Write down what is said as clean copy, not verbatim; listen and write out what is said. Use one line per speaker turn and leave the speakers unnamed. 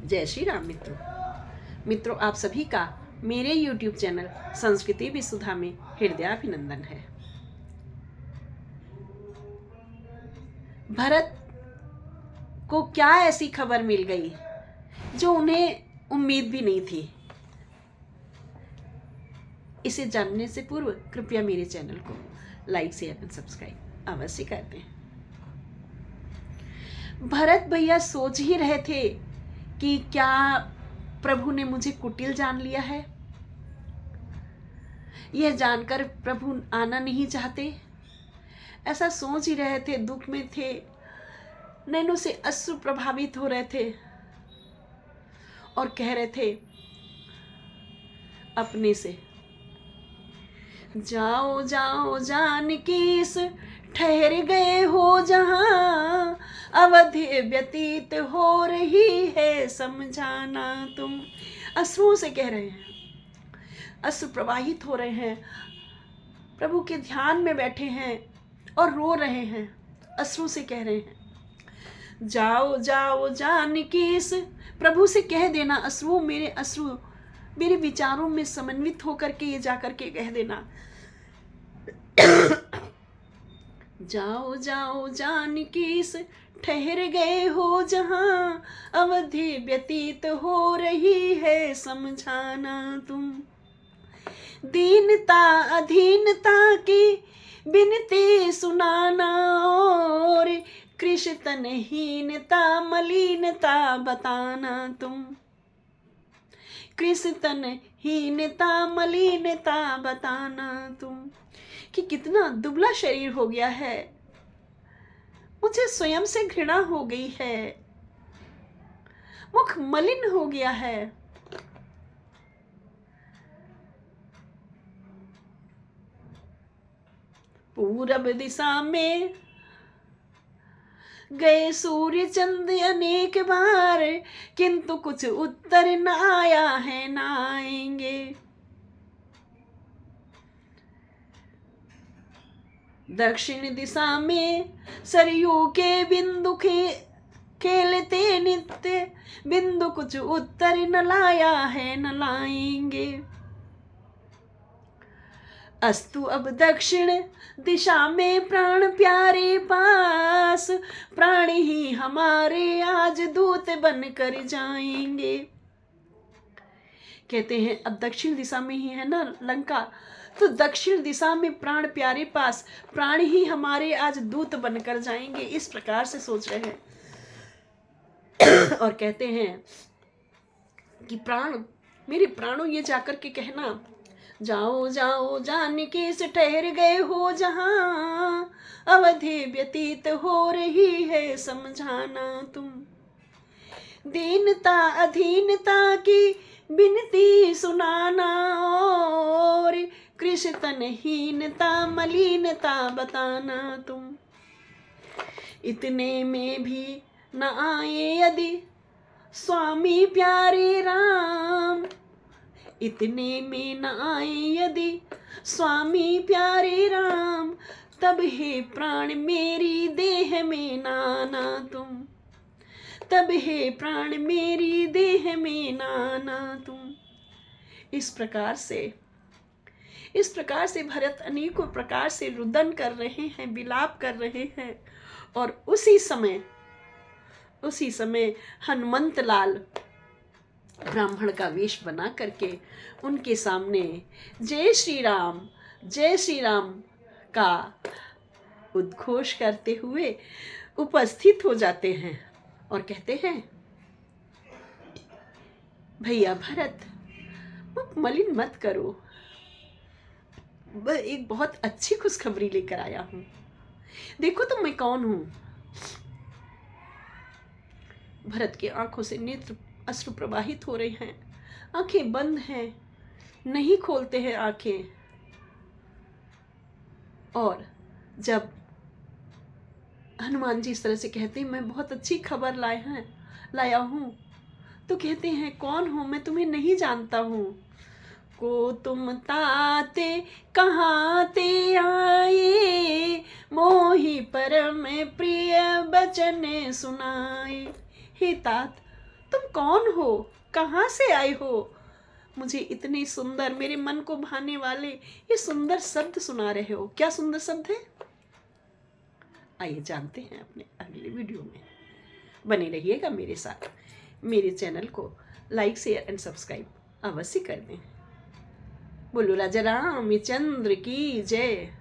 जय श्री राम मित्रों, आप सभी का मेरे YouTube चैनल संस्कृति विसुधा में हृदयाभिनंदन है। भरत को क्या ऐसी खबर मिल गई जो उन्हें उम्मीद भी नहीं थी। इसे जानने से पूर्व कृपया मेरे चैनल को लाइक शेयर एंड सब्सक्राइब अवश्य कर दें। भरत भैया सोच ही रहे थे कि क्या प्रभु ने मुझे कुटिल जान लिया है। यह जानकर प्रभु आना नहीं चाहते, ऐसा सोच ही रहे थे। दुख में थे, नैनों से अश्रु प्रभावित हो रहे थे और कह रहे थे अपने से, जाओ जाओ जानकी ठहर गए हो जहां, अवधि व्यतीत हो रही है समझाना तुम। अश्रुओं से कह रहे हैं, अश्रु प्रवाहित हो रहे हैं, प्रभु के ध्यान में बैठे हैं और रो रहे हैं, अश्रु से कह रहे हैं, जाओ जाओ जानकी। प्रभु से कह देना, अश्रु मेरे विचारों में समन्वित होकर के ये जाकर के कह देना, जाओ जाओ जानकी ठहर गए हो जहां, अवधि व्यतीत हो रही है समझाना तुम। दीनता अधीनता की बिनती सुनाना और कृष्ण तनहीनता मलिनता बताना तुम। कृष्ण तनहीनता मलिनता बताना तुम। कि कितना दुबला शरीर हो गया है, मुझे स्वयं से घृणा हो गई है, मुख मलिन हो गया है। पूरब दिशा में गए सूर्य चंद अनेक बार, किंतु कुछ उत्तर न आया है, न आएंगे। दक्षिण दिशा में सरयू के बिंदु खेलते नित्य, बिंदु कुछ उत्तर न लाया है, न लाएंगे। अस्तु अब दक्षिण दिशा में प्राण प्यारे पास, प्राण ही हमारे आज दूत बन कर जाएंगे। कहते हैं अब दक्षिण दिशा में ही है ना लंका, तो दक्षिण दिशा में प्राण प्यारे पास, प्राण ही हमारे आज दूत बनकर जाएंगे, इस प्रकार से सोच रहे हैं। और कहते हैं कि मेरे प्राणों, ये जाकर के कहना, जाओ जाओ जानकी ठहर गए हो जहां, अवधि व्यतीत हो रही है समझाना तुम। दीनता अधीनता की बिनती सुनाना और कृष्ण तनहीनता मलिनता बताना तुम। इतने में भी न आए यदि स्वामी प्यारे राम, इतने में न आए यदि स्वामी प्यारे राम, तब हे प्राण मेरी देह में नाना तुम। तब हे प्राण मेरी देह में नाना तुम। इस प्रकार से भरत अनेकों प्रकार से रुदन कर रहे हैं, विलाप कर रहे हैं। और उसी समय हनुमंत लाल ब्राह्मण का वेश बना करके उनके सामने जय श्री राम का उद्घोष करते हुए उपस्थित हो जाते हैं और कहते हैं, भैया भरत, मुख मलिन मत करो, एक बहुत अच्छी खुशखबरी लेकर आया हूं। देखो तो मैं कौन हूं। भरत की आंखों से नेत्र अश्रु प्रवाहित हो रहे हैं, आंखें बंद हैं, नहीं खोलते हैं आंखें। और जब हनुमान जी इस तरह से कहते हैं, मैं बहुत अच्छी खबर लाया हूं, तो कहते हैं, कौन हो, मैं तुम्हें नहीं जानता हूं। को तुम ताते कहाँ ते आए, मोहि परम प्रिय बचन सुनाए। हे तात, तुम कौन हो, कहाँ से आए हो? मुझे इतने सुंदर, मेरे मन को भाने वाले ये सुंदर शब्द सुना रहे हो। क्या सुंदर शब्द है? आइए जानते हैं अपने अगले वीडियो में। बने रहिएगा मेरे साथ। मेरे चैनल को लाइक, शेयर एंड सब्सक्राइब अवश्य कर दें। बोलो राजा रामचंद्र की जय।